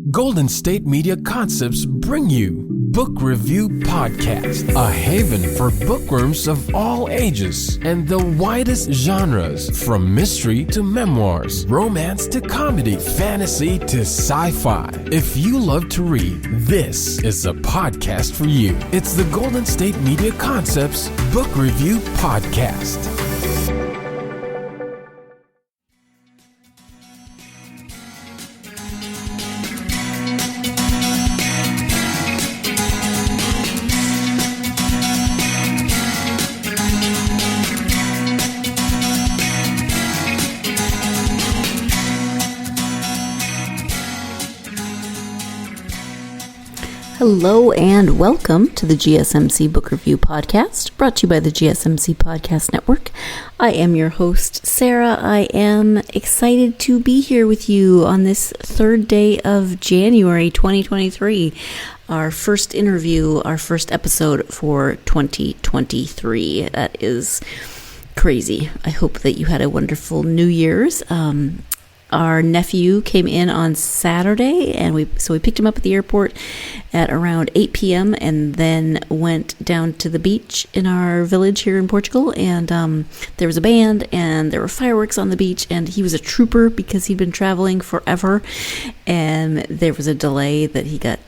Golden State Media Concepts bring you Book Review Podcast, a haven for bookworms of all ages and the widest genres, from mystery to memoirs, romance to comedy, fantasy to sci-fi. If you love to read, this is a podcast for you. It's the Golden State Media Concepts Book Review Podcast. Hello and welcome to the GSMC Book Review Podcast, brought to you by the GSMC Podcast Network. I am your host, Sarah. I am excited to be here with you on this third day of January 2023, our first interview, our first episode for 2023. That is crazy. I hope that you had a wonderful New Year's. Our nephew came in on Saturday, and we picked him up at the airport at around 8 p.m. and then went down to the beach in our village here in Portugal. And there was a band, and there were fireworks on the beach, and he was a trooper because he'd been traveling forever. And there was a delay that he got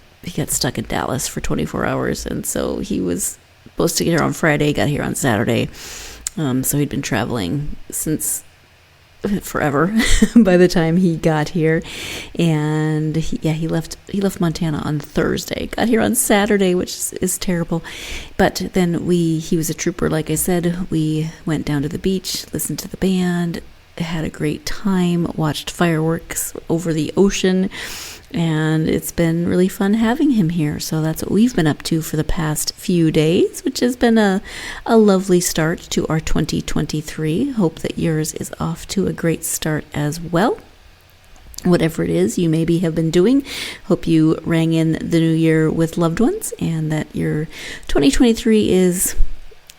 stuck in Dallas for 24 hours, and so he was supposed to get here on Friday, got here on Saturday. So he'd been traveling since forever by the time he got here, and he left Montana on Thursday, got here on Saturday, which is terrible. But then he was a trooper, like I said. We went down to the beach, listened to the band, had a great time, watched fireworks over the ocean, and it's been really fun having him here. So that's what we've been up to for the past few days, which has been a lovely start to our 2023. Hope that yours is off to a great start as well. Whatever it is you maybe have been doing, hope you rang in the new year with loved ones and that your 2023 is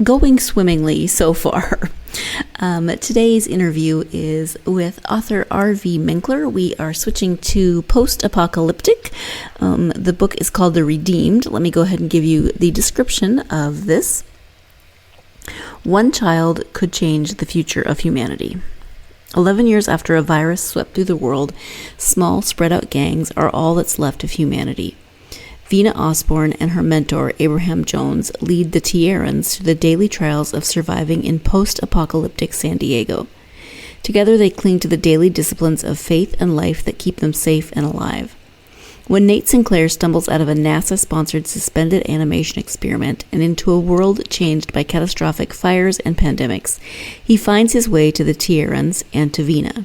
going swimmingly so far. Today's interview is with author R.V. Minkler. We are switching to post-apocalyptic. The book is called The Redeemed. Let me go ahead and give you the description of this. One child could change the future of humanity. 11 years after a virus swept through the world, small spread-out gangs are all that's left of humanity. Vina Osborne and her mentor, Abraham Jones, lead the Tierrans through the daily trials of surviving in post-apocalyptic San Diego. Together, they cling to the daily disciplines of faith and life that keep them safe and alive. When Nate Sinclair stumbles out of a NASA-sponsored suspended animation experiment and into a world changed by catastrophic fires and pandemics, he finds his way to the Tierrans and to Vina.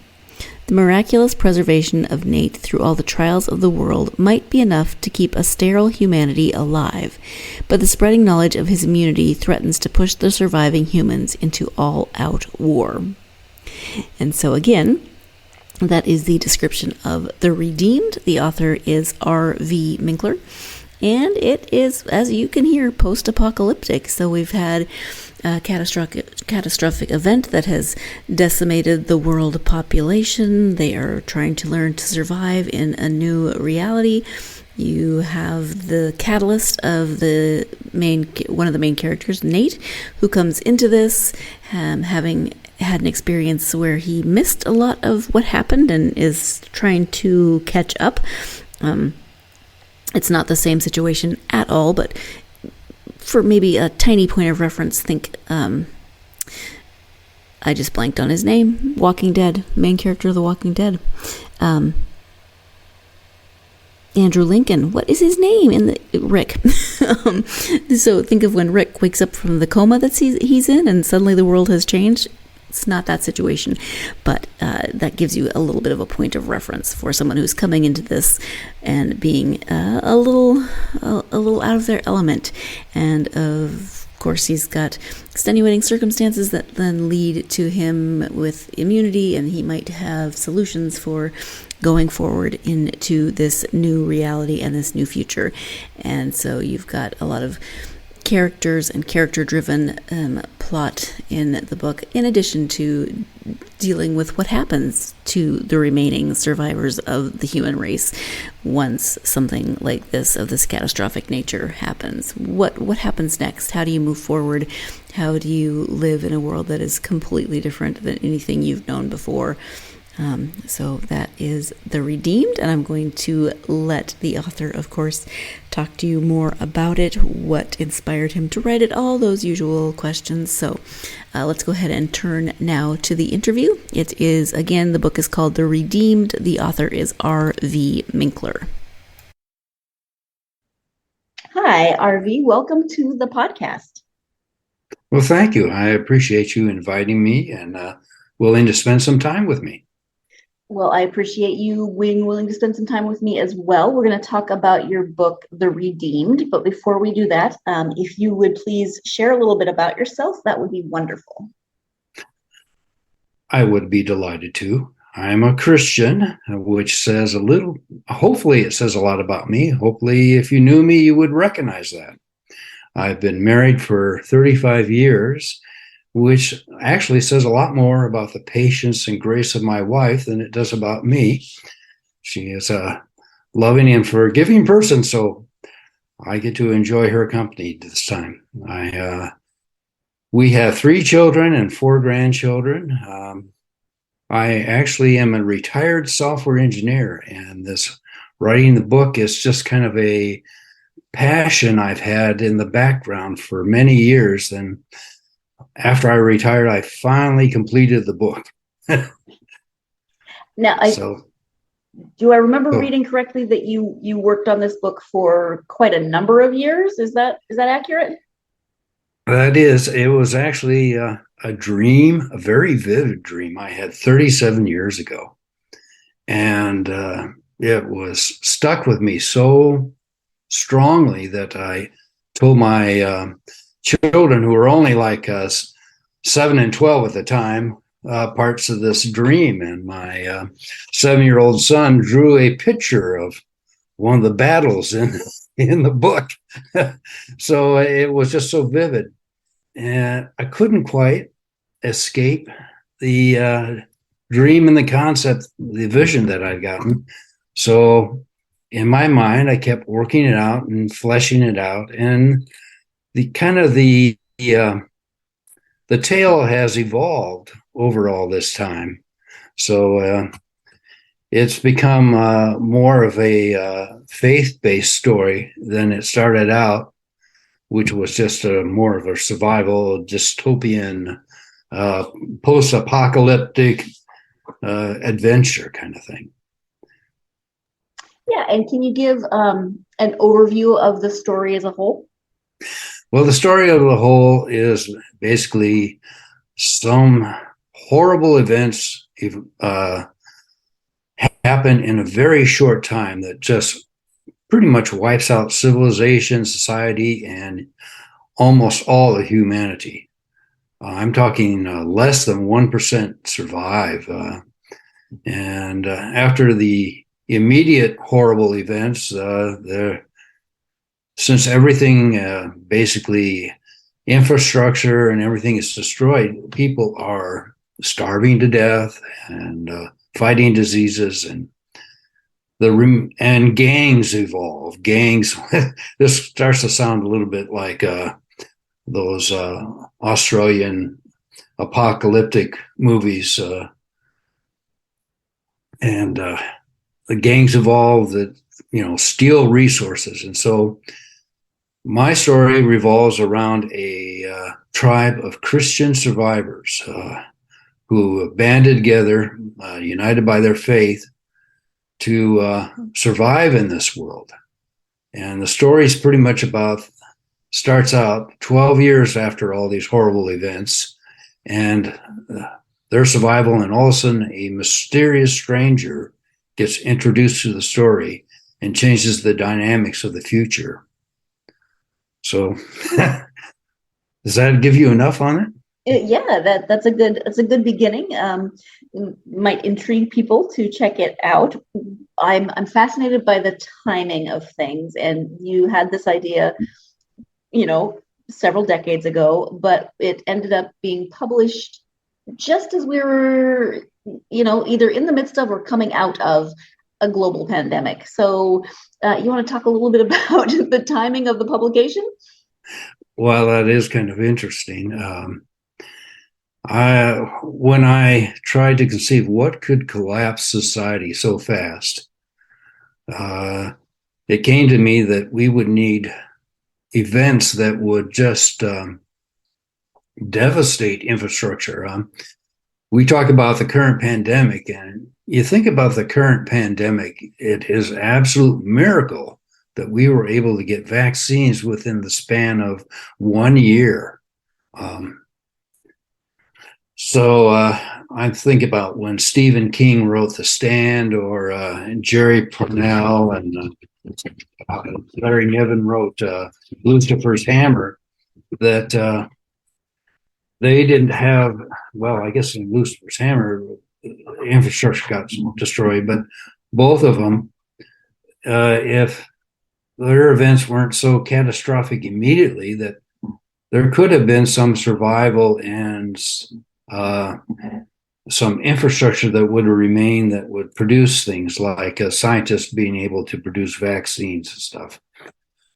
The miraculous preservation of Nate through all the trials of the world might be enough to keep a sterile humanity alive, but the spreading knowledge of his immunity threatens to push the surviving humans into all-out war. And so again, that is the description of The Redeemed. The author is R.V. Minkler, and it is, as you can hear, post-apocalyptic. So we've had a catastrophic event that has decimated the world population. They are trying to learn to survive in a new reality. You have the catalyst of one of the main characters, Nate, who comes into this having had an experience where he missed a lot of what happened and is trying to catch up. It's not the same situation at all, but for maybe a tiny point of reference, think, I just blanked on his name, Walking Dead, main character of The Walking Dead. Andrew Lincoln, what is his name? Rick. So think of when Rick wakes up from the coma that he's in and suddenly the world has changed. It's not that situation, but that gives you a little bit of a point of reference for someone who's coming into this and being a little out of their element. And of course, he's got extenuating circumstances that then lead to him with immunity, and he might have solutions for going forward into this new reality and this new future. And so you've got a lot of characters and character-driven plot in the book, in addition to dealing with what happens to the remaining survivors of the human race once something like this, of this catastrophic nature, happens. What happens next? How do you move forward? How do you live in a world that is completely different than anything you've known before? So that is The Redeemed, and I'm going to let the author, of course, talk to you more about it, what inspired him to write it, all those usual questions. So let's go ahead and turn now to the interview. It is, again, the book is called The Redeemed. The author is R.V. Minkler. Hi, R.V. Welcome to the podcast. Well, thank you. I appreciate you inviting me and willing to spend some time with me. Well, I appreciate you being willing to spend some time with me as well. We're going to talk about your book, The Redeemed. But before we do that, if you would please share a little bit about yourself, that would be wonderful. I would be delighted to. I'm a Christian, which says hopefully it says a lot about me. Hopefully, if you knew me, you would recognize that. I've been married for 35 years, which actually says a lot more about the patience and grace of my wife than it does about me. She is a loving and forgiving person, so I get to enjoy her company this time. We have 3 children and 4 grandchildren. I actually am a retired software engineer, and this writing the book is just kind of a passion I've had in the background for many years. And after I retired, I finally completed the book. Now, do I remember reading correctly that you worked on this book for quite a number of years? Is that accurate? That is. It was actually a dream, a very vivid dream I had 37 years ago. And it was stuck with me so strongly that I told my children, who were only like 7 and 12 at the time, parts of this dream. And my 7-year-old son drew a picture of one of the battles in the book. So it was just so vivid. And I couldn't quite escape the dream and the concept, the vision that I'd gotten. So in my mind, I kept working it out and fleshing it out. And the tale has evolved over all this time. So it's become more of a faith-based story than it started out, which was just more of a survival, dystopian, post-apocalyptic adventure kind of thing. Yeah, and can you give an overview of the story as a whole? Well, the story of the whole is basically some horrible events happen in a very short time that just pretty much wipes out civilization, society, and almost all of humanity. I'm talking less than 1% survive. And after the immediate horrible events, since everything basically infrastructure and everything is destroyed, people are starving to death and fighting diseases, and gangs evolve. Gangs. This starts to sound a little bit like those Australian apocalyptic movies, and the gangs evolve that steal resources. And so my story revolves around a tribe of Christian survivors who banded together, united by their faith, to survive in this world. And the story is pretty much starts out 12 years after all these horrible events and their survival, and all of a sudden a mysterious stranger gets introduced to the story and changes the dynamics of the future. So does that give you enough on it? Yeah, that's a good beginning. Might intrigue people to check it out. I'm fascinated by the timing of things, and you had this idea, several decades ago, but it ended up being published just as we were, either in the midst of or coming out of a global pandemic. So you want to talk a little bit about the timing of the publication? Well, that is kind of interesting. When I tried to conceive what could collapse society so fast, it came to me that we would need events that would just devastate infrastructure. We talk about the current pandemic, and you think about the current pandemic, it is an absolute miracle that we were able to get vaccines within the span of 1 year. So I think about when Stephen King wrote The Stand, or Jerry Pournelle and Larry Niven wrote Lucifer's Hammer, that they didn't have, well, I guess in Lucifer's Hammer, infrastructure got destroyed, but both of them, if their events weren't so catastrophic immediately, that there could have been some survival and some infrastructure that would remain, that would produce things like scientists being able to produce vaccines and stuff.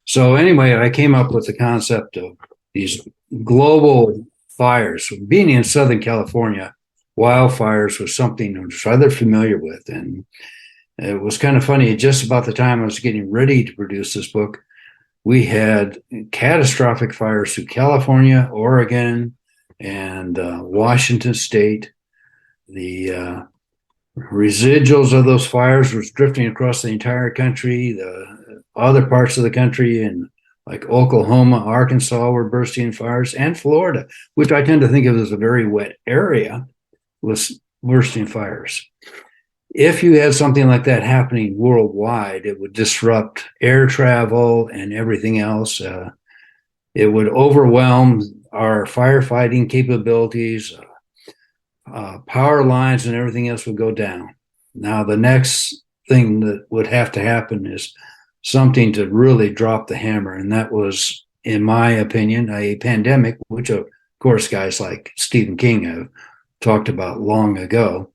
So anyway, I came up with the concept of these global fires. Being in Southern California, wildfires was something I was rather familiar with. And it was kind of funny, just about the time I was getting ready to produce this book, we had catastrophic fires through California, Oregon, and Washington State. The residuals of those fires was drifting across the entire country. The other parts of the country, and like Oklahoma, Arkansas, were bursting in fires, and Florida, which I tend to think of as a very wet area, was bursting fires. If you had something like that happening worldwide, it would disrupt air travel and everything else. It would overwhelm our firefighting capabilities. Power lines and everything else would go down. Now, the next thing that would have to happen is something to really drop the hammer. And that was, in my opinion, a pandemic, which of course guys like Stephen King have talked about long ago.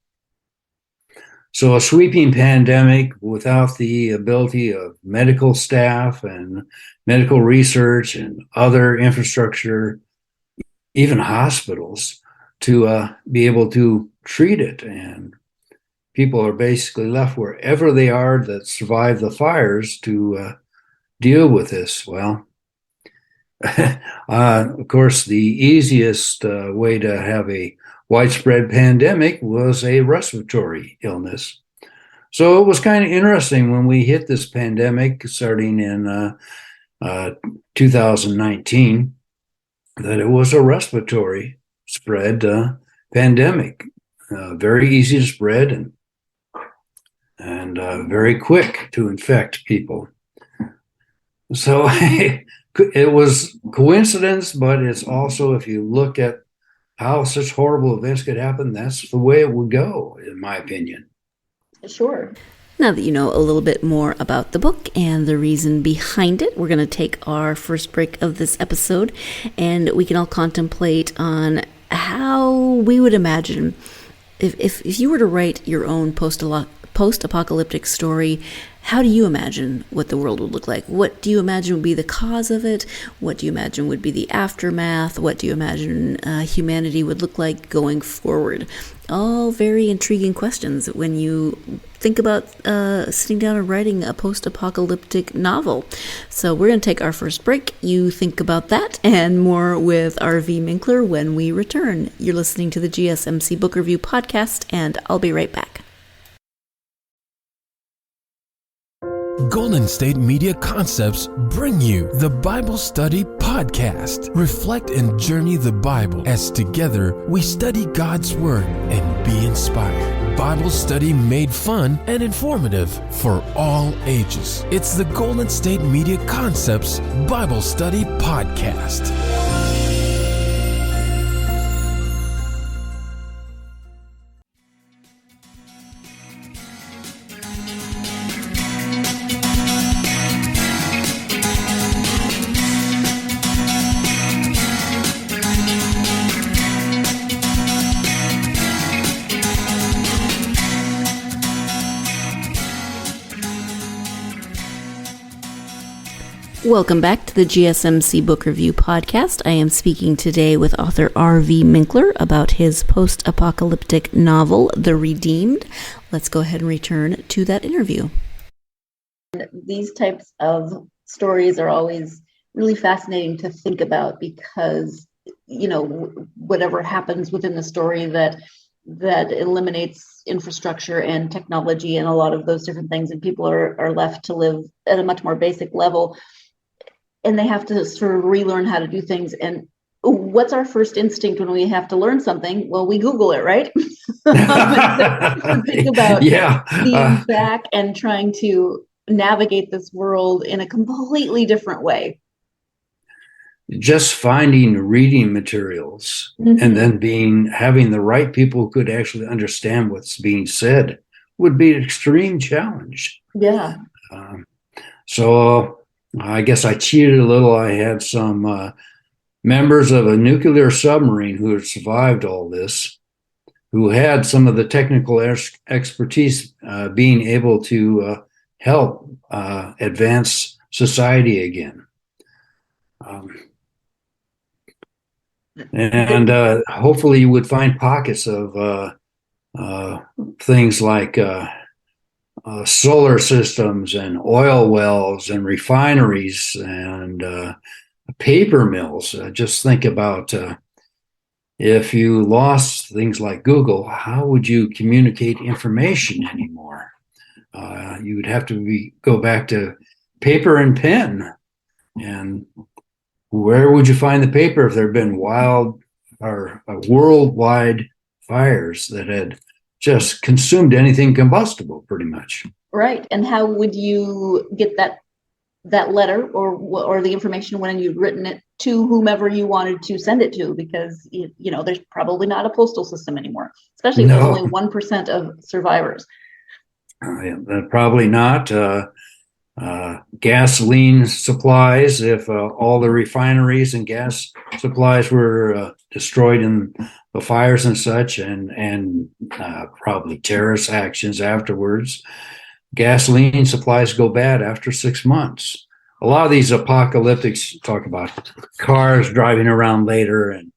So a sweeping pandemic without the ability of medical staff and medical research and other infrastructure, even hospitals, to be able to treat it. And people are basically left wherever they are that survive the fires to deal with this. Well, of course, the easiest way to have a widespread pandemic was a respiratory illness. So it was kind of interesting when we hit this pandemic starting in 2019, that it was a respiratory spread pandemic, very easy to spread and very quick to infect people. So it was coincidence, but it's also, if you look at how such horrible events could happen, that's the way it would go, in my opinion. Sure. Now that you know a little bit more about the book and the reason behind it, we're going to take our first break of this episode, and we can all contemplate on how we would imagine if you were to write your own post-apocalyptic story. How do you imagine what the world would look like? What do you imagine would be the cause of it? What do you imagine would be the aftermath? What do you imagine humanity would look like going forward? All very intriguing questions when you think about sitting down and writing a post-apocalyptic novel. So we're going to take our first break. You think about that and more with R.V. Minkler when we return. You're listening to the GSMC Book Review Podcast, and I'll be right back. Golden State Media Concepts bring you the Bible Study Podcast. Reflect and journey the Bible as together we study God's Word and be inspired. Bible study made fun and informative for all ages. It's the Golden State Media Concepts Bible Study Podcast. Welcome back to the GSMC Book Review Podcast. I am speaking today with author R.V. Minkler about his post-apocalyptic novel, The Redeemed. Let's go ahead and return to that interview. These types of stories are always really fascinating to think about because, you know, whatever happens within the story that eliminates infrastructure and technology and a lot of those different things, and people are left to live at a much more basic level. And they have to sort of relearn how to do things. And what's our first instinct when we have to learn something? Well, we Google it, right? Think about being back and trying to navigate this world in a completely different way. Just finding reading materials and then having the right people who could actually understand what's being said would be an extreme challenge. Yeah. So I guess I cheated a little. I had some members of a nuclear submarine who had survived all this, who had some of the technical expertise being able to help advance society again. And hopefully you would find pockets of things like solar systems and oil wells and refineries and paper mills. Just think about if you lost things like Google, how would you communicate information anymore? You would have to go back to paper and pen. And where would you find the paper if there had been worldwide fires that had just consumed anything combustible, pretty much? Right. And how would you get that letter or the information when you'd written it to whomever you wanted to send it to? Because you know there's probably not a postal system anymore, especially if there's only 1% of survivors. Probably not. Gasoline supplies, if all the refineries and gas supplies were destroyed in the fires and such, and probably terrorist actions afterwards, gasoline supplies go bad after 6 months. A lot of these apocalyptics talk about cars driving around later, and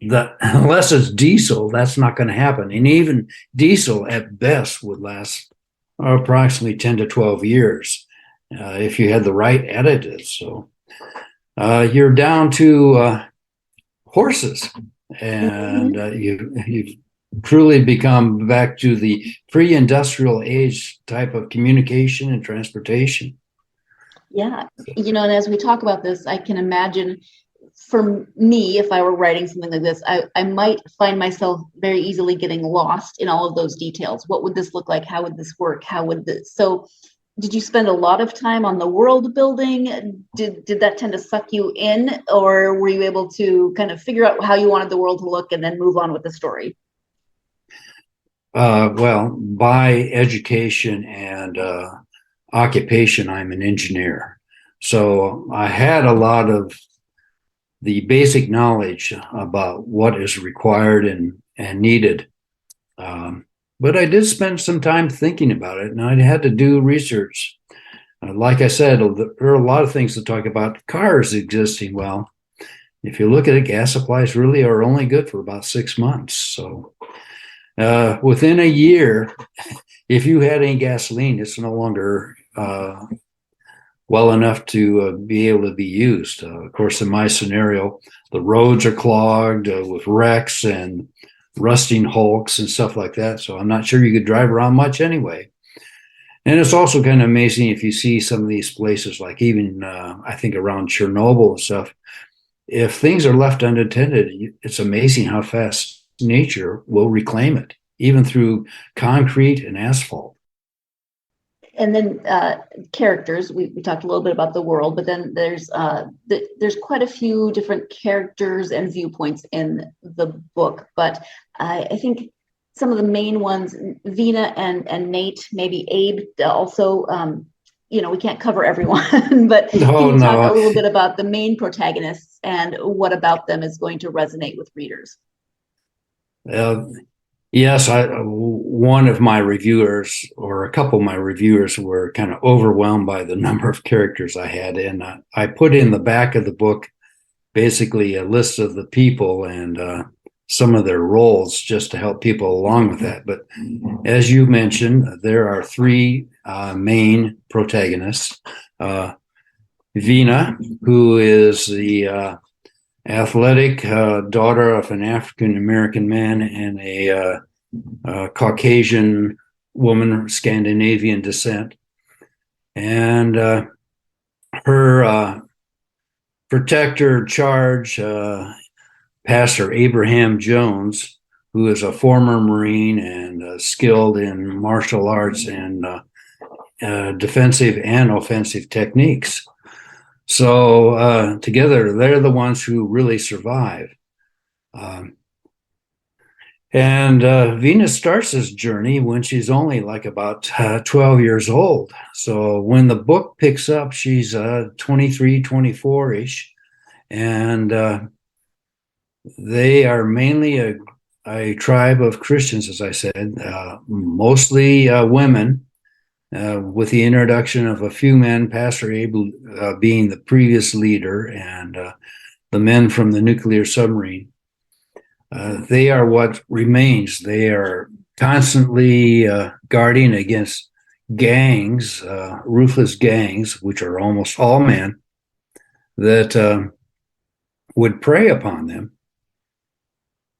unless it's diesel, that's not going to happen. And even diesel at best would last approximately 10 to 12 years if you had the right additives. So you're down to horses, and you've truly become back to the pre-industrial age type of communication and transportation. Yeah. You know, and as we talk about this, I can imagine for me, if I were writing something like this, I might find myself very easily getting lost in all of those details. What would this look like? How would this work? So did you spend a lot of time on the world building? Did that tend to suck you in, or were you able to kind of figure out how you wanted the world to look and then move on with the story? Well, by education and occupation, I'm an engineer. So I had a lot of the basic knowledge about what is required and needed. But I did spend some time thinking about it, and I had to do research. Like I said, there are a lot of things to talk about cars existing. Well, if you look at it, gas supplies really are only good for about 6 months. So within a year, if you had any gasoline, it's no longer well enough to be able to be used. Of course, in my scenario, the roads are clogged with wrecks and rusting hulks and stuff like that. So I'm not sure you could drive around much anyway. And it's also kind of amazing if you see some of these places, like even I think around Chernobyl and stuff, if things are left unattended, it's amazing how fast nature will reclaim it, even through concrete and asphalt. And then characters, we talked a little bit about the world, but then there's quite a few different characters and viewpoints in the book. But I think some of the main ones, Vina and Nate, maybe Abe also, we can't cover everyone, but can you talk a little bit about the main protagonists and what about them is going to resonate with readers? Yes, one of my reviewers, or a couple of my reviewers, were kind of overwhelmed by the number of characters I had, and I put in the back of the book basically a list of the people and some of their roles just to help people along with that. But as you mentioned, there are three main protagonists. Vina, who is the athletic daughter of an African American man and a Caucasian woman, Scandinavian descent, and her protector charge, Pastor Abraham Jones, who is a former Marine and skilled in martial arts and defensive and offensive techniques. So together, they're the ones who really survive. And Venus starts this journey when she's only like about 12 years old. So when the book picks up, she's 23, 24-ish. And they are mainly a tribe of Christians, as I said, mostly women, with the introduction of a few men, Pastor Abe being the previous leader, and the men from the nuclear submarine. They are what remains. They are constantly guarding against gangs, ruthless gangs, which are almost all men, that would prey upon them.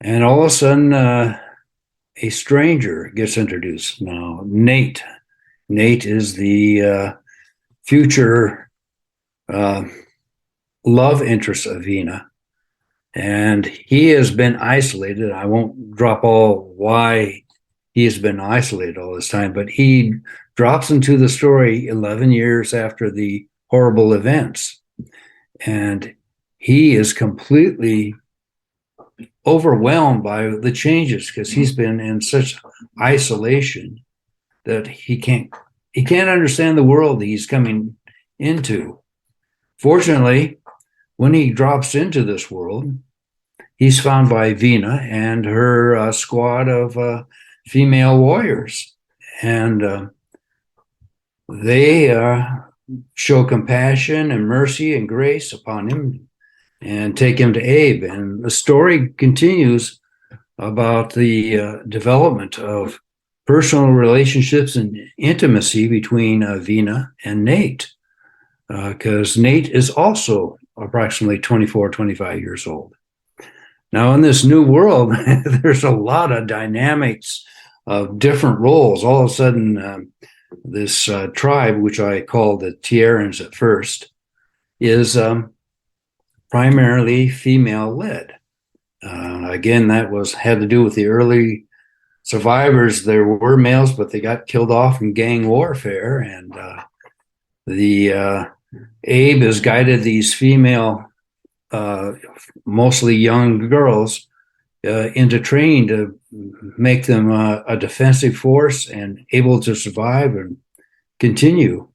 And all of a sudden, a stranger gets introduced. Now, Nate. Nate is the future love interest of Vina. And he has been isolated. I won't drop all why he has been isolated all this time, but he drops into the story 11 years after the horrible events. And he is completely overwhelmed by the changes because he's been in such isolation that he can't understand the world he's coming into. Fortunately, when he drops into this world, he's found by Vina and her squad of female warriors. And they show compassion and mercy and grace upon him and take him to Abe. And the story continues about the development of personal relationships and intimacy between Vina and Nate, because Nate is also approximately 24, 25 years old. Now, in this new world, there's a lot of dynamics of different roles. All of a sudden, this tribe, which I called the Tierrans at first, is primarily female-led. Again, that had to do with the early survivors. There were males, but they got killed off in gang warfare, and the Abe has guided these female, mostly young girls, into training to make them a defensive force and able to survive and continue.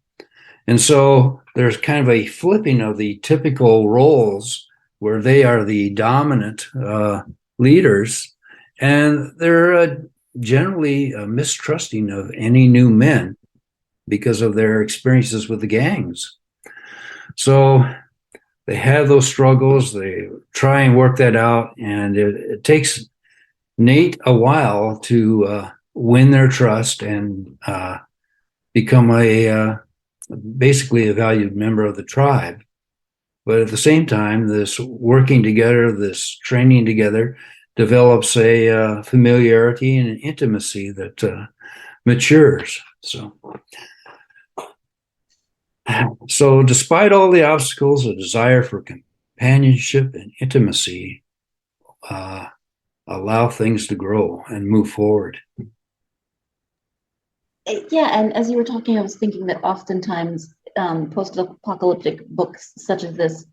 And so there's kind of a flipping of the typical roles where they are the dominant leaders, and they're generally mistrusting of any new men because of their experiences with the gangs. So they have those struggles. They try and work that out, and it takes Nate a while to win their trust and become basically a valued member of the tribe. But at the same time, this working together, this training together, develops a familiarity and an intimacy that matures. So despite all the obstacles, a desire for companionship and intimacy allow things to grow and move forward. Yeah, and as you were talking, I was thinking that oftentimes post-apocalyptic books such as this,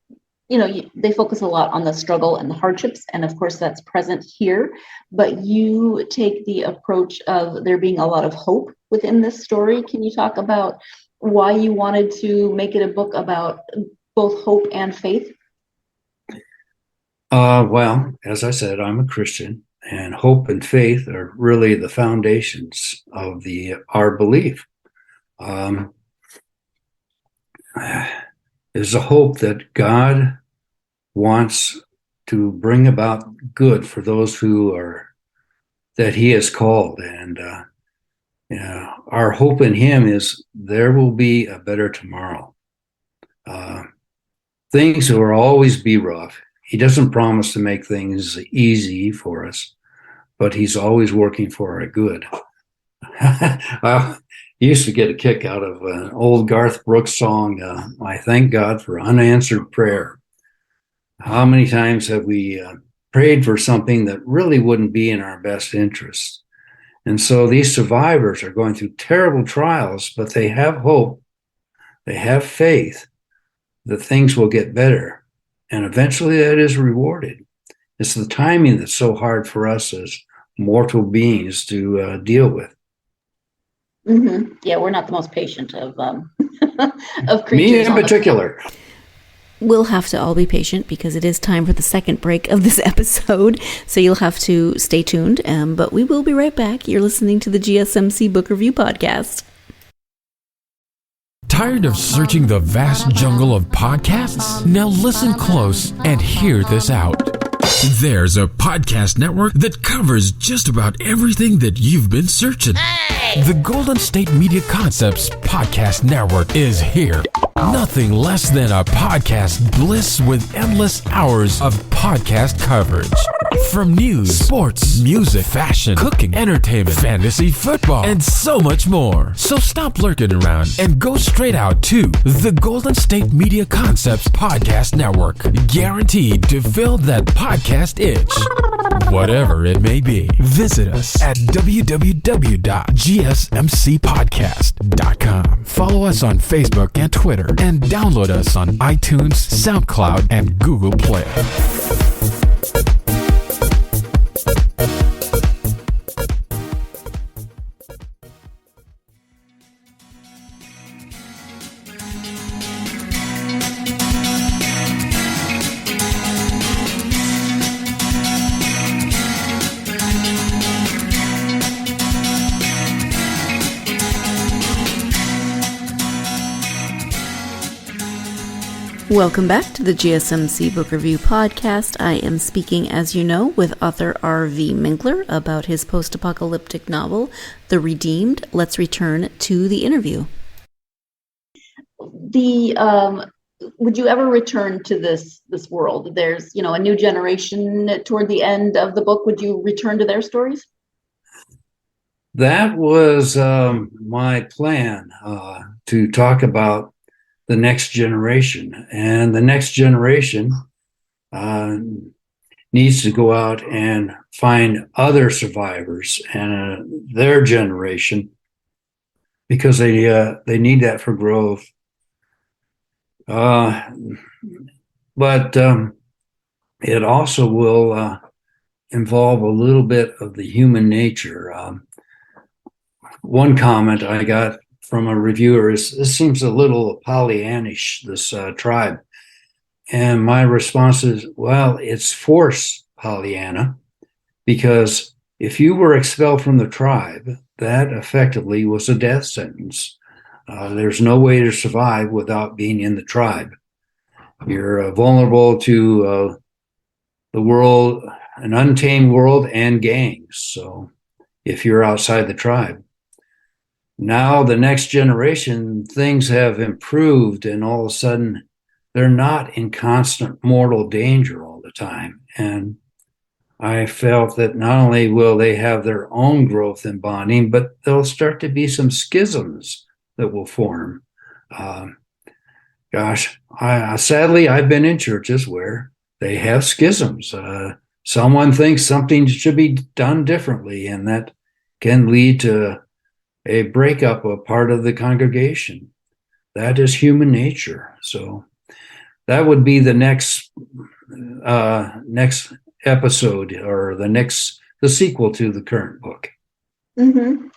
they focus a lot on the struggle and the hardships, and of course that's present here, but you take the approach of there being a lot of hope within this story. Can you talk about why you wanted to make it a book about both hope and faith? Well, as I said, I'm a Christian, and hope and faith are really the foundations of our belief. There's a hope that God wants to bring about good for those that He has called, and our hope in Him is there will be a better tomorrow. Things will always be rough. He doesn't promise to make things easy for us, but He's always working for our good. I used to get a kick out of an old Garth Brooks song, I Thank God for Unanswered Prayer. How many times have we prayed for something that really wouldn't be in our best interest? And so these survivors are going through terrible trials, but they have hope, they have faith that things will get better, and eventually that is rewarded. It's the timing that's so hard for us as mortal beings to deal with. Mm-hmm. Yeah, we're not the most patient of of creatures. Me in particular. We'll have to all be patient because it is time for the second break of this episode, so you'll have to stay tuned, but we will be right back. You're listening to the GSMC Book Review Podcast. Tired of searching the vast jungle of podcasts? Now listen close and hear this out. There's a podcast network that covers just about everything that you've been searching. Hey! The Golden State Media Concepts Podcast Network is here. Nothing less than a podcast bliss with endless hours of podcast coverage. From news, sports, music, fashion, cooking, entertainment, fantasy, football, and so much more. So stop lurking around and go straight out to the Golden State Media Concepts Podcast Network. Guaranteed to fill that podcast itch. Whatever it may be. Visit us at www.gsmcpodcast.com. Follow us on Facebook and Twitter, and download us on iTunes, SoundCloud, and Google Play. Welcome back to the GSMC Book Review Podcast. I am speaking, as you know, with author R.V. Minkler about his post-apocalyptic novel, The Redeemed. Let's return to the interview. Would you ever return to this world? There's, a new generation toward the end of the book. Would you return to their stories? That was my plan, to talk about the next generation. And the next generation needs to go out and find other survivors and their generation, because they need that for growth. But it also will involve a little bit of the human nature. One comment I got from a reviewer is, this seems a little Pollyannish, this tribe. And my response is, well, it's forced Pollyanna, because if you were expelled from the tribe, that effectively was a death sentence. There's no way to survive without being in the tribe. You're vulnerable to the world, an untamed world, and gangs. So if you're outside the tribe. Now, the next generation, things have improved, and all of a sudden, they're not in constant mortal danger all the time. And I felt that not only will they have their own growth and bonding, but there'll start to be some schisms that will form. Sadly, I've been in churches where they have schisms. Someone thinks something should be done differently, and that can lead to a breakup of part of the congregation. That is human nature. So that would be the next episode, or the sequel to the current book. Mm-hmm.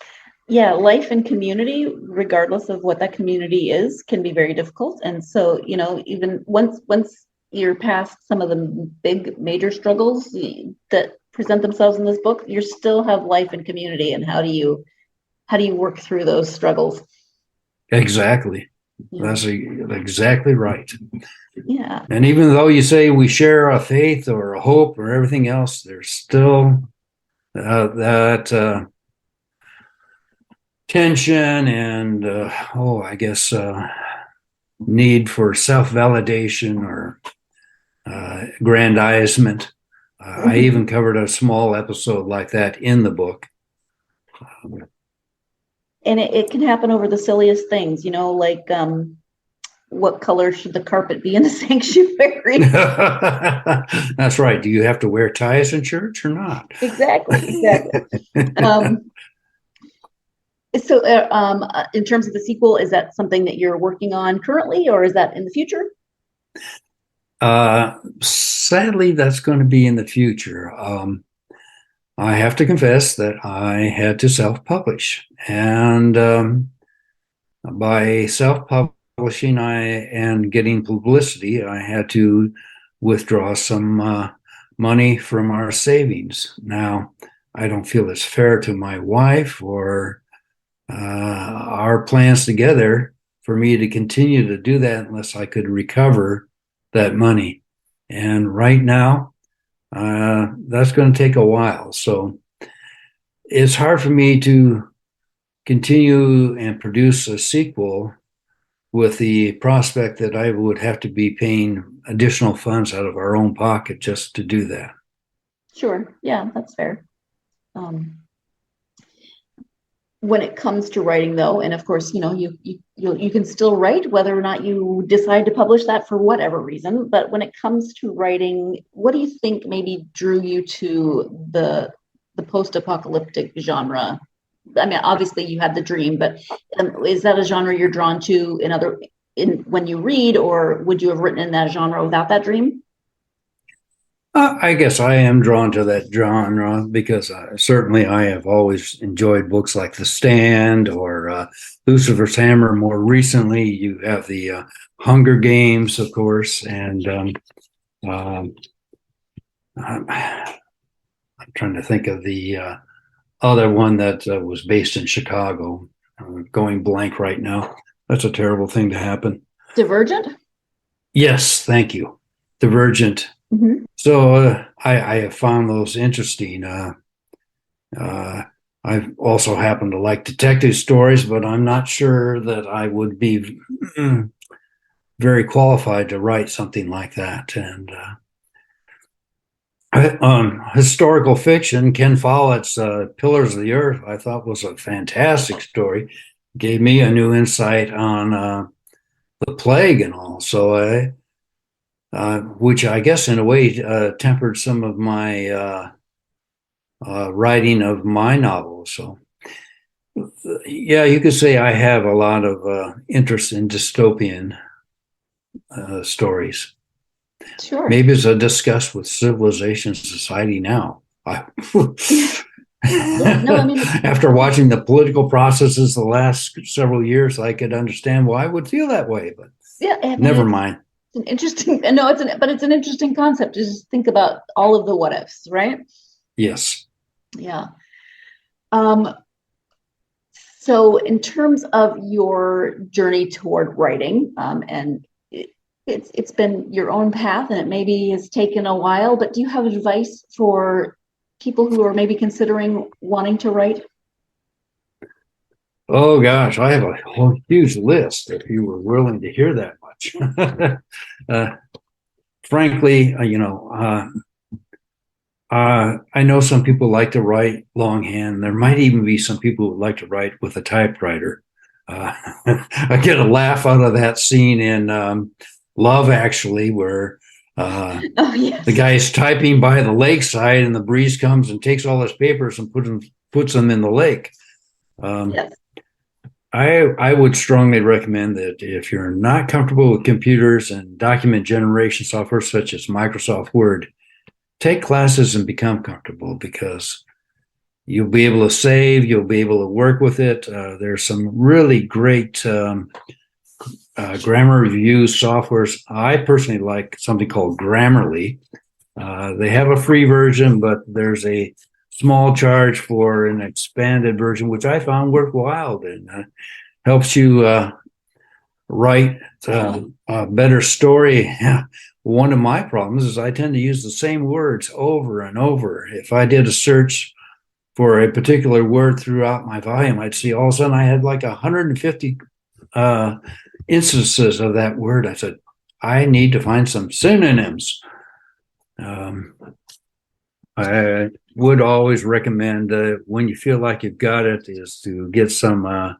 Yeah, life and community, regardless of what that community is, can be very difficult. And so, even once you're past some of the big major struggles that present themselves in this book, you still have life and community. And how do you work through those struggles? Exactly. Yeah. That's exactly right. Yeah. And even though you say we share a faith or a hope or everything else, there's still that tension and, I guess, need for self-validation or aggrandizement. I even covered a small episode like that in the book. And it can happen over the silliest things, like what color should the carpet be in the sanctuary? That's right. Do you have to wear ties in church or not? Exactly. So in terms of the sequel, is that something that you're working on currently, or is that in the future? Sadly, that's going to be in the future. I have to confess that I had to self-publish, and by self-publishing and getting publicity, I had to withdraw some money from our savings. Now, I don't feel it's fair to my wife or our plans together for me to continue to do that unless I could recover that money. And right now, that's going to take a while. So it's hard for me to continue and produce a sequel with the prospect that I would have to be paying additional funds out of our own pocket just to do that. Sure. Yeah, that's fair. When it comes to writing, though, and of course, you can still write whether or not you decide to publish that for whatever reason. But when it comes to writing, what do you think maybe drew you to the post-apocalyptic genre? I mean, obviously you had the dream, but is that a genre you're drawn to when you read, or would you have written in that genre without that dream? I guess I am drawn to that genre because certainly I have always enjoyed books like The Stand or Lucifer's Hammer. More recently, you have the Hunger Games, of course, and I'm trying to think of the other one that was based in Chicago. I'm going blank right now. That's a terrible thing to happen. Divergent? Yes, thank you. Divergent. Mm-hmm. So I have found those interesting. I also happen to like detective stories, but I'm not sure that I would be very qualified to write something like that. And historical fiction, Ken Follett's Pillars of the Earth, I thought was a fantastic story. Gave me a new insight on the plague and all. So which I guess in a way tempered some of my writing of my novels. So yeah, you could say I have a lot of interest in dystopian stories. Sure. Maybe it's a disgust with civilization society now. After watching the political processes the last several years, I could understand why I would feel that way, but never mind. It's an interesting, but it's an interesting concept to just think about all of the what ifs, right? Yes. Yeah. So in terms of your journey toward writing, and it's been your own path, and it maybe has taken a while, but do you have advice for people who are maybe considering wanting to write? Oh gosh, I have a whole huge list if you were willing to hear that much. Frankly, I know some people like to write longhand. There might even be some people who like to write with a typewriter. I get a laugh out of that scene in Love Actually, where the guy's typing by the lakeside and the breeze comes and takes all his papers and puts them in the lake. Yes. I would strongly recommend that if you're not comfortable with computers and document generation software such as Microsoft Word, take classes and become comfortable, because you'll be able to save, you'll be able to work with it. There's some really great grammar review softwares. I personally like something called Grammarly. They have a free version, but there's a small charge for an expanded version, which I found worthwhile and helps you write a better story. One of my problems is I tend to use the same words over and over. If I did a search for a particular word throughout my volume, I'd see all of a sudden I had like 150 instances of that word. I said, I need to find some synonyms. I would always recommend when you feel like you've got it is to get some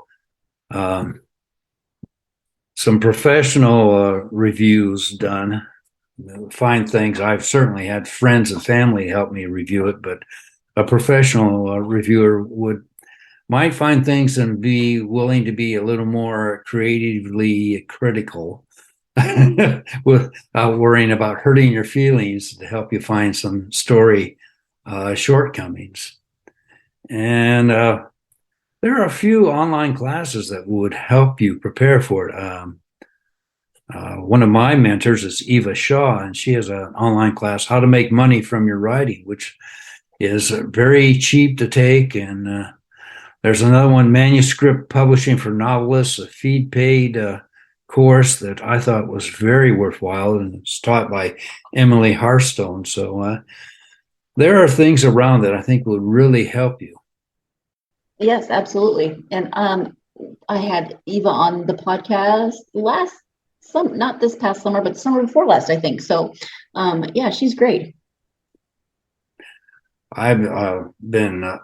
professional reviews done. Find things. I've certainly had friends and family help me review it, but a professional reviewer might find things and be willing to be a little more creatively critical without worrying about hurting your feelings to help you find some story shortcomings. And there are a few online classes that would help you prepare for it. One of my mentors is Eva Shaw, and she has an online class, How to Make Money from Your Writing, which is very cheap to take. And there's another one, Manuscript Publishing for Novelists, a feed-paid course that I thought was very worthwhile, and it's taught by Emily Harstone. So there are things around that I think will really help you. Yes, absolutely. And I had Eva on the podcast not this past summer, but the summer before last, I think. So yeah, she's great. I've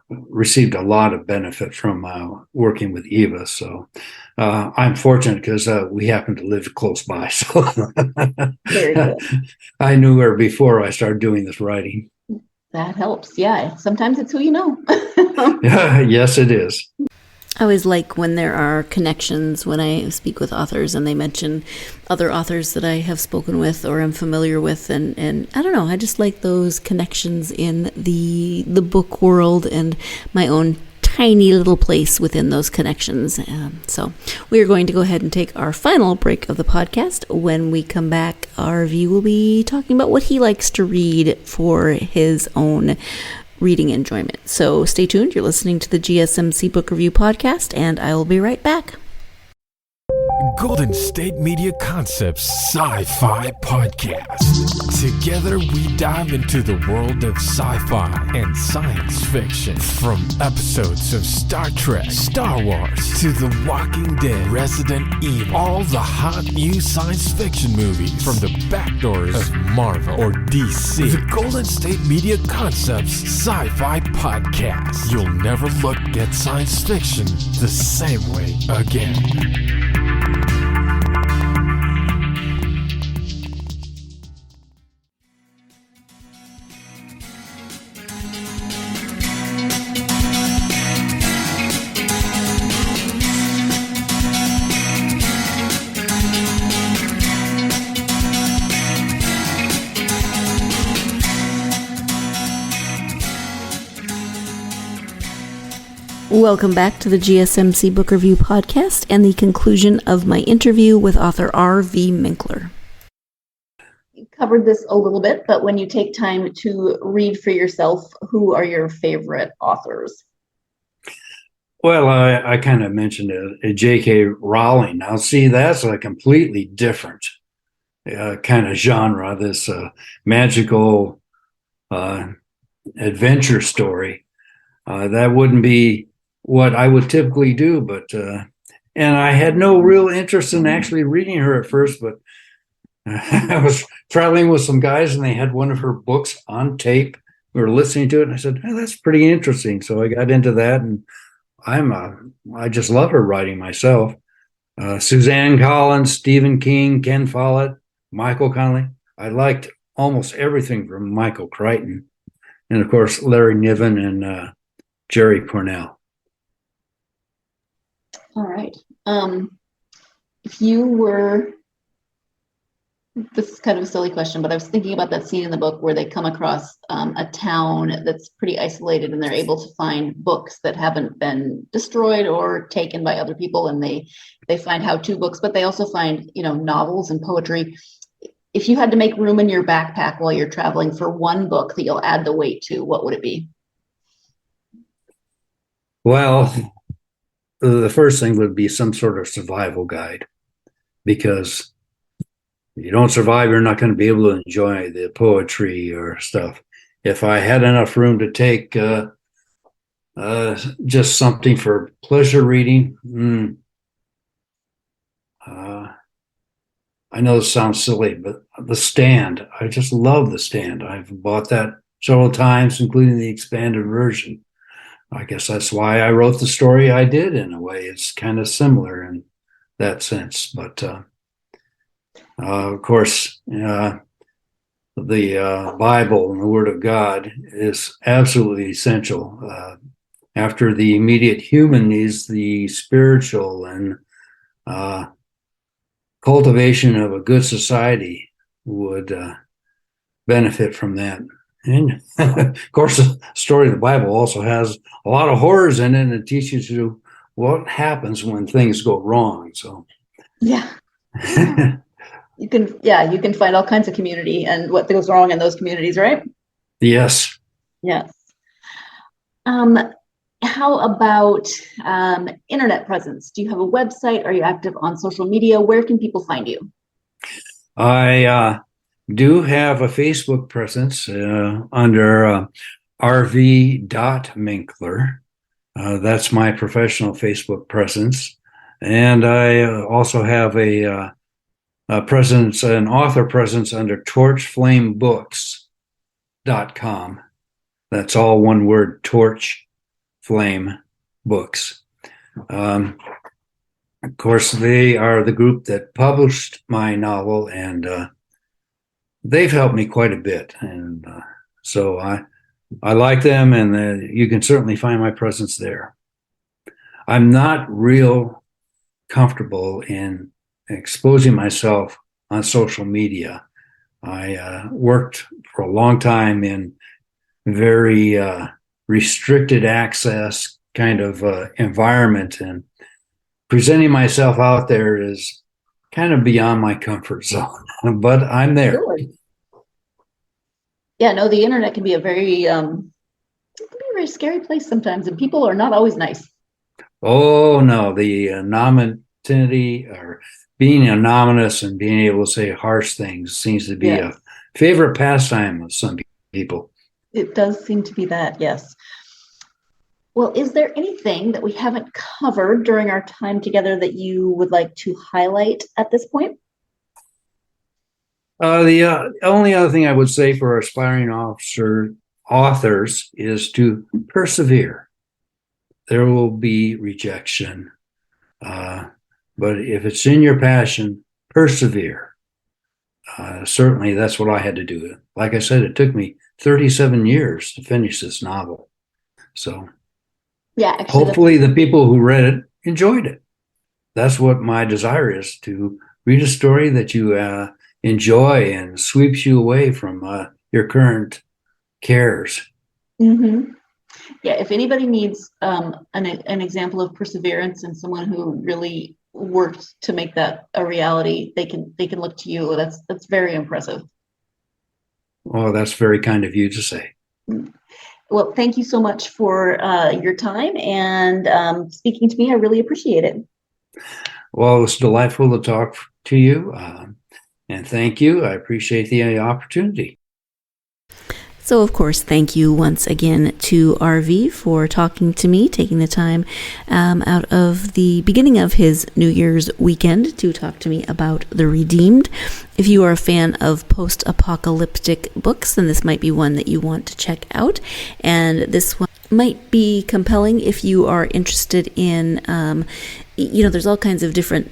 received a lot of benefit from working with Eva. So I'm fortunate because we happen to live close by. So Very good. I knew her before I started doing this writing. That helps. Yeah. Sometimes it's who you know. Yes, it is. I always like when there are connections when I speak with authors and they mention other authors that I have spoken with or am familiar with. And I don't know, I just like those connections in the book world and my own tiny little place within those connections. So we are going to go ahead and take our final break of the podcast. When we come back, our V will be talking about what he likes to read for his own reading enjoyment. So stay tuned. You're listening to the GSMC Book Review Podcast, and I will be right back. Golden State Media Concepts Sci-Fi Podcast. Together we dive into the world of sci-fi and science fiction. From episodes of Star Trek, Star Wars, to The Walking Dead, Resident Evil, all the hot new science fiction movies from the back doors of Marvel or DC. The Golden State Media Concepts Sci-Fi Podcast. You'll never look at science fiction the same way again. Welcome back to the GSMC Book Review Podcast and the conclusion of my interview with author R.V. Minkler. You covered this a little bit, but when you take time to read for yourself, who are your favorite authors? Well, I kind of mentioned J.K. Rowling. Now, see, that's a completely different kind of genre, this magical adventure story. That wouldn't be what I would typically do, but and I had no real interest in actually reading her at first, but I was traveling with some guys and they had one of her books on tape. We were listening to it and I said, hey, that's pretty interesting. So I got into that, and I just love her writing myself. Suzanne Collins, Stephen King, Ken Follett, Michael Connelly. I liked almost everything from Michael Crichton, and of course Larry Niven and Jerry Pournelle. All right. If you were, this is kind of a silly question, but I was thinking about that scene in the book where they come across a town that's pretty isolated and they're able to find books that haven't been destroyed or taken by other people, and they find how-to books, but they also find, novels and poetry. if you had to make room in your backpack while you're traveling for one book that you'll add the weight to, what would it be? Well, the first thing would be some sort of survival guide, because if you don't survive, you're not going to be able to enjoy the poetry or stuff. If I had enough room to take just something for pleasure reading, I know this sounds silly, but The Stand, I just love The Stand. I've bought that several times, including the expanded version. I guess that's why I wrote the story I did in a way. It's kind of similar in that sense. But of course, the Bible and the Word of God is absolutely essential. After the immediate human needs, the spiritual and cultivation of a good society would benefit from that. And of course, the story of the Bible also has a lot of horrors in it, and it teaches you what happens when things go wrong. So, yeah. You can find all kinds of community and what goes wrong in those communities, right? Yes. Yes. How about internet presence? Do you have a website? Are you active on social media? Where can people find you? I do have a Facebook presence under rv.minkler. That's my professional Facebook presence. And I also have a presence, an author presence under torchflamebooks.com. That's all one word, Torch Flame Books. Of course, they are the group that published my novel, and they've helped me quite a bit. And so I like them, and you can certainly find my presence there. I'm not real comfortable in exposing myself on social media. I worked for a long time in very restricted access kind of environment, and presenting myself out there is kind of beyond my comfort zone, but I'm there. Sure. Yeah, no, the internet can be a very scary place sometimes, and people are not always nice. Oh no, the anonymity or being anonymous and being able to say harsh things seems to be a favorite pastime of some people. It does seem to be that, yes. Well, is there anything that we haven't covered during our time together that you would like to highlight at this point? The only other thing I would say for aspiring authors is to persevere. There will be rejection, but if it's in your passion, persevere. Certainly, that's what I had to do. Like I said, it took me 37 years to finish this novel. So, yeah, actually, hopefully the people who read it enjoyed it. That's what my desire is, to read a story that you enjoy and sweeps you away from your current cares. Mm-hmm. Yeah, if anybody needs an example of perseverance and someone who really worked to make that a reality, they can look to you. That's very impressive. Oh, that's very kind of you to say. Well, thank you so much for your time and speaking to me. I really appreciate it. Well, it was delightful to talk to you, and thank you. I appreciate the opportunity. So, of course, thank you once again to RV for talking to me, taking the time out of the beginning of his New Year's weekend to talk to me about The Redeemed. If you are a fan of post-apocalyptic books, then this might be one that you want to check out. And this one might be compelling if you are interested in, there's all kinds of different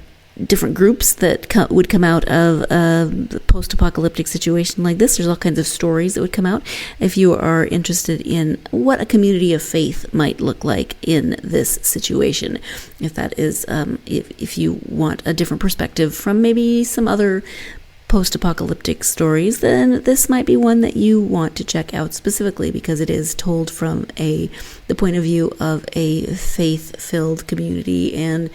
groups that would come out of a post-apocalyptic situation like this. There's all kinds of stories that would come out. If you are interested in what a community of faith might look like in this situation, if that is, if you want a different perspective from maybe some other post-apocalyptic stories, then this might be one that you want to check out specifically because it is told from the point of view of a faith-filled community, and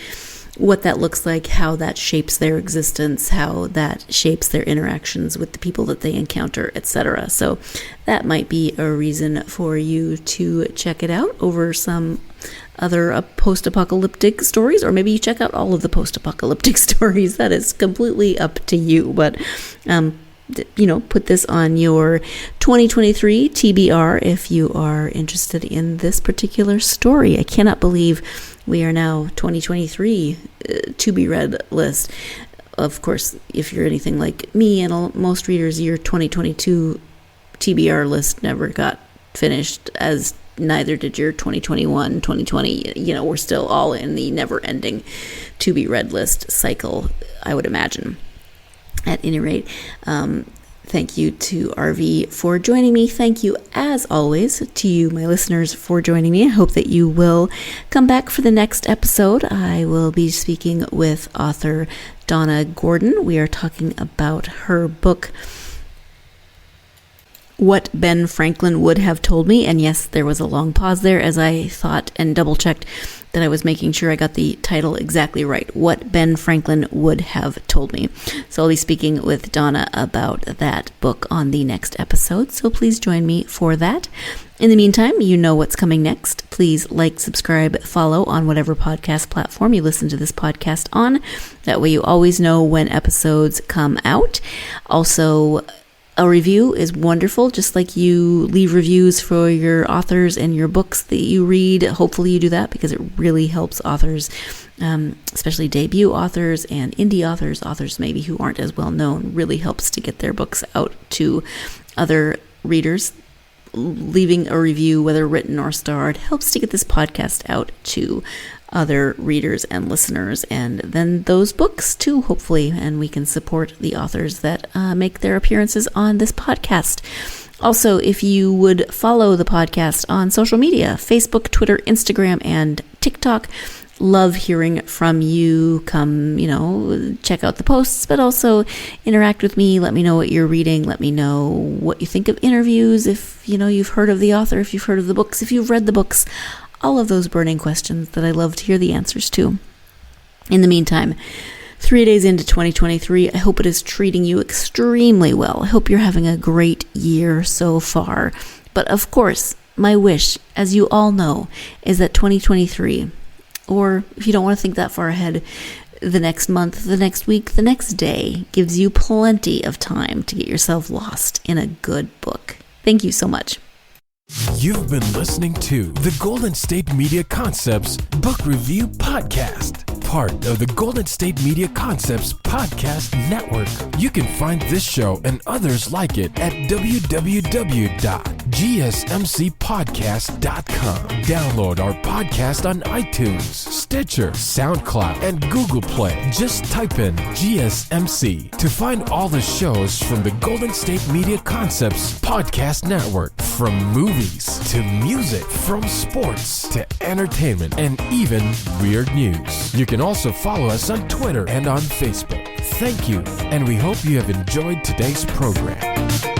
what that looks like, how that shapes their existence, how that shapes their interactions with the people that they encounter, etc. So that might be a reason for you to check it out over some other post-apocalyptic stories, or maybe you check out all of the post-apocalyptic stories. That is completely up to you. But put this on your 2023 TBR if you are interested in this particular story. I cannot believe we are now 2023 to be read list. Of course, if you're anything like me and most readers, your 2022 TBR list never got finished, as neither did your 2021, 2020. We're still all in the never-ending to be read list cycle, I would imagine. At any rate, thank you to RV for joining me. Thank you, as always, to you, my listeners, for joining me. I hope that you will come back for the next episode. I will be speaking with author Donna Gordon. We are talking about her book, What Ben Franklin Would Have Told Me. And yes, there was a long pause there as I thought and double-checked that I was making sure I got the title exactly right. What Ben Franklin Would Have Told Me. So I'll be speaking with Donna about that book on the next episode. So please join me for that. In the meantime, you know what's coming next. Please like, subscribe, follow on whatever podcast platform you listen to this podcast on. That way you always know when episodes come out. Also, a review is wonderful, just like you leave reviews for your authors and your books that you read. Hopefully you do that, because it really helps authors, especially debut authors and indie authors maybe who aren't as well known. Really helps to get their books out to other readers. Leaving a review, whether written or starred, helps to get this podcast out to other readers and listeners, and then those books too, hopefully, and we can support the authors that make their appearances on this podcast. Also, if you would follow the podcast on social media, Facebook, Twitter, Instagram, and TikTok. Love hearing from you. Come, check out the posts, but also interact with me. Let me know what you're reading. Let me know what you think of interviews. If, you've heard of the author, if you've heard of the books, if you've read the books, all of those burning questions that I love to hear the answers to. In the meantime, 3 days into 2023, I hope it is treating you extremely well. I hope you're having a great year so far. But of course, my wish, as you all know, is that 2023, or if you don't want to think that far ahead, the next month, the next week, the next day, gives you plenty of time to get yourself lost in a good book. Thank you so much. You've been listening to the Golden State Media Concepts Book Review Podcast, part of the Golden State Media Concepts Podcast Network. You can find this show and others like it at www.gsmcpodcast.com. Download our podcast on iTunes, Stitcher, SoundCloud, and Google Play. Just type in GSMC to find all the shows from the Golden State Media Concepts Podcast Network, from movies to music, from sports to entertainment, and even weird news. You can also follow us on Twitter and on Facebook. Thank you, and we hope you have enjoyed today's program.